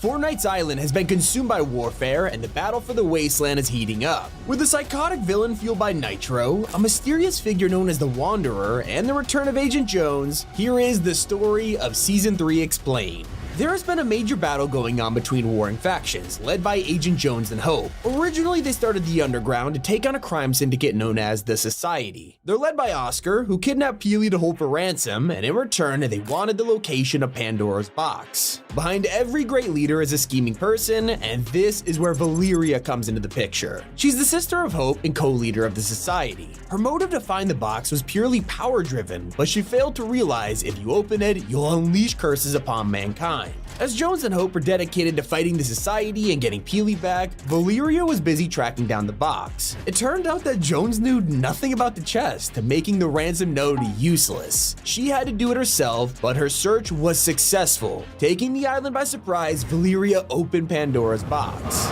Fortnite's island has been consumed by warfare, and the battle for the wasteland is heating up. With a psychotic villain fueled by Nitro, a mysterious figure known as the Wanderer, and the return of Agent Jones, here is the story of Season 3 Explained. There has been a major battle going on between warring factions, led by Agent Jones and Hope. Originally, they started the Underground to take on a crime syndicate known as the Society. They're led by Oscar, who kidnapped Peely to hold for ransom, and in return, they wanted the location of Pandora's box. Behind every great leader is a scheming person, and this is where Valeria comes into the picture. She's the sister of Hope and co-leader of the Society. Her motive to find the box was purely power-driven, but she failed to realize if you open it, you'll unleash curses upon mankind. As Jones and Hope were dedicated to fighting the Society and getting Peely back, Valeria was busy tracking down the box. It turned out that Jones knew nothing about the chest, making the ransom node useless. She had to do it herself, but her search was successful. Taking the island by surprise, Valeria opened Pandora's box.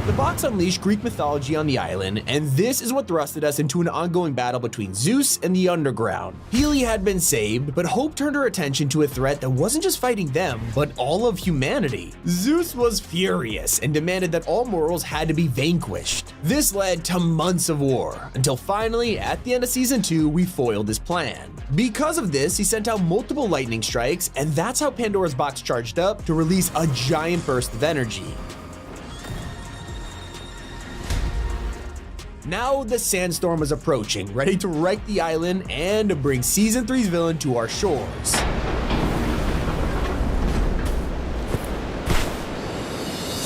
The box unleashed Greek mythology on the island, and this is what thrusted us into an ongoing battle between Zeus and the Underground. Peely had been saved, but Hope turned her attention to a threat that wasn't just fighting them, but all of humanity. Zeus was furious and demanded that all mortals had to be vanquished. This led to months of war, until finally, at the end of Season 2, we foiled his plan. Because of this, he sent out multiple lightning strikes, and that's how Pandora's box charged up to release a giant burst of energy. Now the sandstorm was approaching, ready to wreck the island and to bring Season 3's villain to our shores.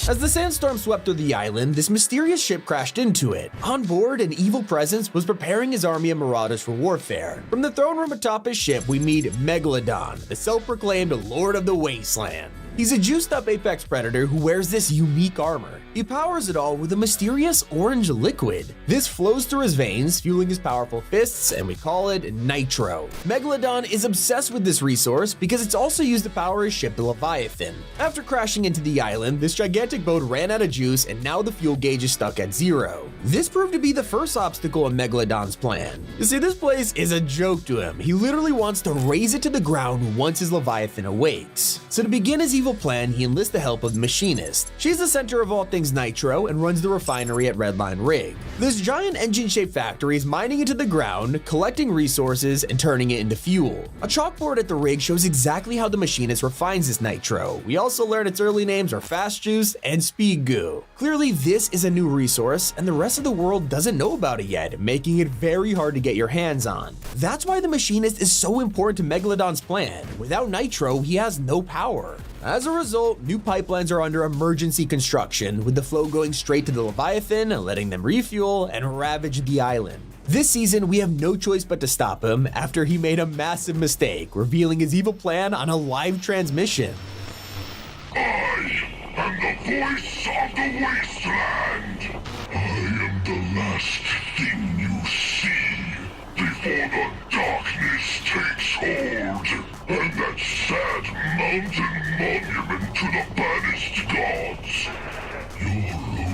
As the sandstorm swept through the island, this mysterious ship crashed into it. On board, an evil presence was preparing his army of marauders for warfare. From the throne room atop his ship, we meet Megalodon, the self-proclaimed Lord of the Wasteland. He's a juiced-up apex predator who wears this unique armor. He powers it all with a mysterious orange liquid. This flows through his veins, fueling his powerful fists, and we call it Nitro. Megalodon is obsessed with this resource because it's also used to power his ship, the Leviathan. After crashing into the island, this gigantic boat ran out of juice, and now the fuel gauge is stuck at 0. This proved to be the first obstacle in Megalodon's plan. You see, this place is a joke to him. He literally wants to raze it to the ground once his Leviathan awakes. So to begin his evil plan, he enlists the help of the Machinist. She's the center of all things Nitro and runs the refinery at Redline Rig. This giant engine-shaped factory is mining into the ground, collecting resources, and turning it into fuel. A chalkboard at the rig shows exactly how the Machinist refines this Nitro. We also learn its early names are Fast Juice and Speed Goo. Clearly, this is a new resource, and the rest of the world doesn't know about it yet, making it very hard to get your hands on. That's why the Machinist is so important to Megalodon's plan. Without Nitro, he has no power. As a result, new pipelines are under emergency construction, with the flow going straight to the Leviathan, letting them refuel and ravage the island. This season, we have no choice but to stop him after he made a massive mistake, revealing his evil plan on a live transmission. I am the voice of the wasteland. I am the last thing you see before the darkness takes hold. And that sad mountain monument to the banished gods. Your only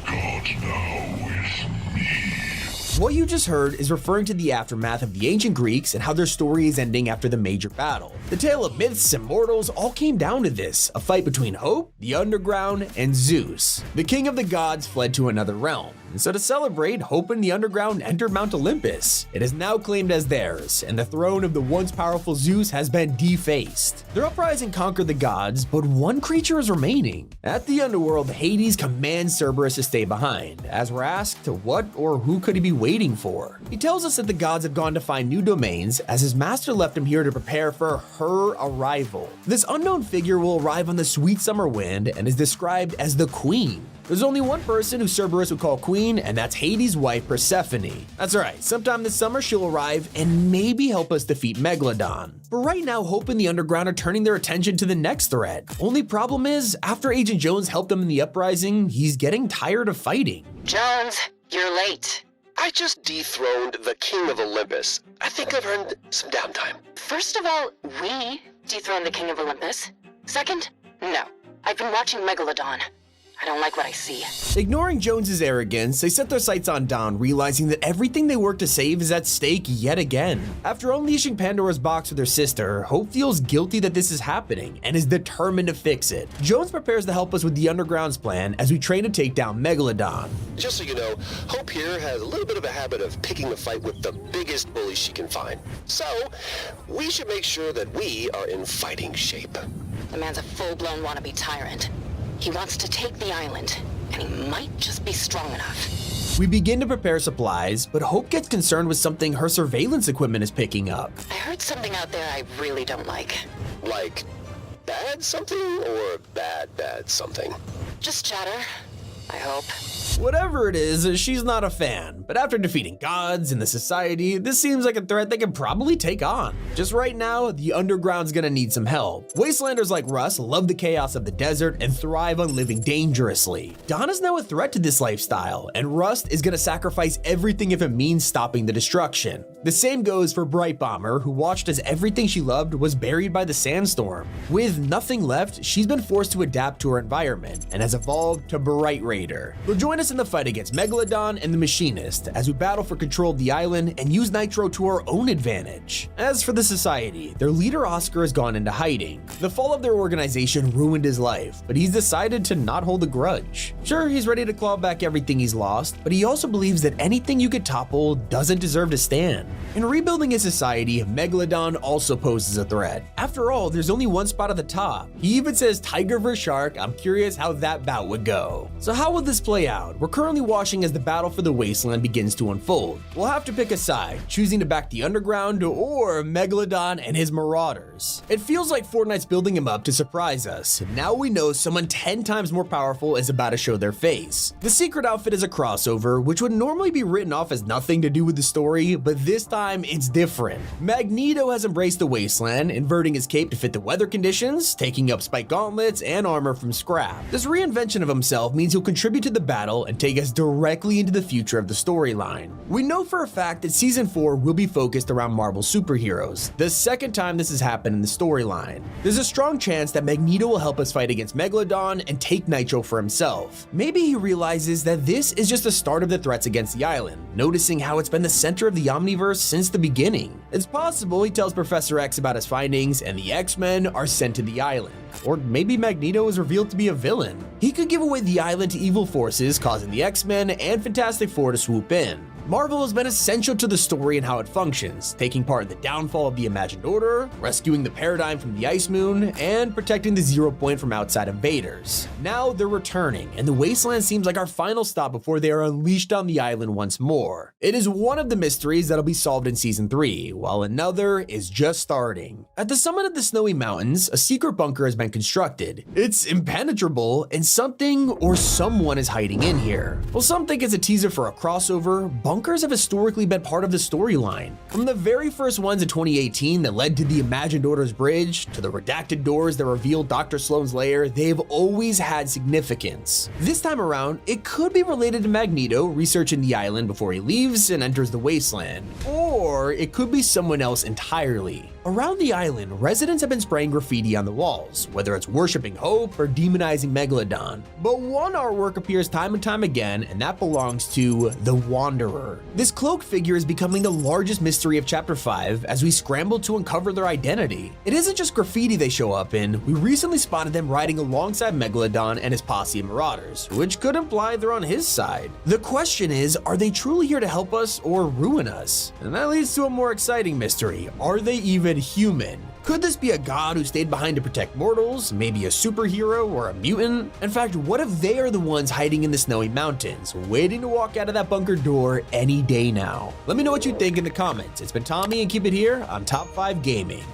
god now is me. What you just heard is referring to the aftermath of the ancient Greeks and how their story is ending after the major battle. The tale of myths and mortals all came down to this, a fight between Hope, the Underground, and Zeus. The king of the gods fled to another realm. And so to celebrate, Hope and the Underground entered Mount Olympus. It is now claimed as theirs, and the throne of the once powerful Zeus has been defaced. Their uprising conquered the gods, but one creature is remaining. At the underworld, Hades commands Cerberus to stay behind. As we're asked, what or who could he be waiting for? He tells us that the gods have gone to find new domains, as his master left him here to prepare for her arrival. This unknown figure will arrive on the sweet summer wind and is described as the Queen. There's only one person who Cerberus would call queen, and that's Hades' wife, Persephone. That's right, sometime this summer she'll arrive and maybe help us defeat Megalodon. But right now, Hope and the Underground are turning their attention to the next threat. Only problem is, after Agent Jones helped them in the uprising, he's getting tired of fighting. Jones, you're late. I just dethroned the King of Olympus. I think I've earned some downtime. First of all, we dethroned the King of Olympus. Second, no. I've been watching Megalodon. I don't like what I see. Ignoring Jones's arrogance, they set their sights on Dawn, realizing that everything they work to save is at stake yet again. After unleashing Pandora's box with her sister, Hope feels guilty that this is happening and is determined to fix it. Jones prepares to help us with the Underground's plan as we train to take down Megalodon. Just so you know, Hope here has a little bit of a habit of picking a fight with the biggest bully she can find. So, we should make sure that we are in fighting shape. The man's a full-blown wannabe tyrant. He wants to take the island, and he might just be strong enough. We begin to prepare supplies, but Hope gets concerned with something her surveillance equipment is picking up. I heard something out there I really don't like. Like, bad something or bad something? Just chatter, I hope. Whatever it is, she's not a fan, but after defeating gods and the society, this seems like a threat they can probably take on. Just right now, the Underground's gonna need some help. Wastelanders like Russ love the chaos of the desert and thrive on living dangerously. Dawn is now a threat to this lifestyle, and Rust is gonna sacrifice everything if it means stopping the destruction. The same goes for Bright Bomber, who watched as everything she loved was buried by the sandstorm. With nothing left, she's been forced to adapt to her environment and has evolved to Bright Raider. They'll join us in the fight against Megalodon and the Machinist as we battle for control of the island and use Nitro to our own advantage. As for the Society, their leader Oscar has gone into hiding. The fall of their organization ruined his life, but he's decided to not hold a grudge. Sure, he's ready to claw back everything he's lost, but he also believes that anything you could topple doesn't deserve to stand. In rebuilding his society, Megalodon also poses a threat. After all, there's only one spot at the top. He even says tiger vs shark. I'm curious how that bout would go. So how will this play out? We're currently watching as the battle for the wasteland begins to unfold. We'll have to pick a side, choosing to back the Underground or Megalodon and his marauders. It feels like Fortnite's building him up to surprise us. Now we know someone 10 times more powerful is about to show their face. The secret outfit is a crossover, which would normally be written off as nothing to do with the story, but this time it's different. Magneto has embraced the wasteland, inverting his cape to fit the weather conditions, taking up spike gauntlets and armor from scrap. This reinvention of himself means he'll contribute to the battle and take us directly into the future of the storyline. We know for a fact that Season 4 will be focused around Marvel superheroes, the second time this has happened in the storyline. There's a strong chance that Magneto will help us fight against Megalodon and take Nitro for himself. Maybe he realizes that this is just the start of the threats against the island, noticing how it's been the center of the Omniverse since the beginning. It's possible he tells Professor X about his findings and the X-Men are sent to the island. Or maybe Magneto is revealed to be a villain. He could give away the island to evil forces, causing the X-Men and Fantastic Four to swoop in. Marvel has been essential to the story and how it functions, taking part in the downfall of the Imagined Order, rescuing the Paradigm from the Ice Moon, and protecting the Zero Point from outside invaders. Now they're returning, and the Wasteland seems like our final stop before they are unleashed on the island once more. It is one of the mysteries that'll be solved in Season 3, while another is just starting. At the summit of the Snowy Mountains, a secret bunker has been constructed. It's impenetrable, and something or someone is hiding in here. While some think it's a teaser for a crossover, bunkers have historically been part of the storyline. From the very first ones in 2018 that led to the Imagined Order's bridge, to the redacted doors that revealed Dr. Sloan's lair, they've always had significance. This time around, it could be related to Magneto researching the island before he leaves and enters the wasteland. Or it could be someone else entirely. Around the island, residents have been spraying graffiti on the walls, whether it's worshipping Hope or demonizing Megalodon. But one artwork appears time and time again, and that belongs to the Wanderer. This cloaked figure is becoming the largest mystery of Chapter 5 as we scramble to uncover their identity. It isn't just graffiti they show up in, we recently spotted them riding alongside Megalodon and his posse of marauders, which could imply they're on his side. The question is, are they truly here to help us or ruin us? And that leads to a more exciting mystery. Are they even human? Could this be a god who stayed behind to protect mortals, maybe a superhero or a mutant? In fact, what if they are the ones hiding in the Snowy Mountains, waiting to walk out of that bunker door any day now? Let me know what you think in the comments. It's been Tommy, and keep it here on Top 5 Gaming.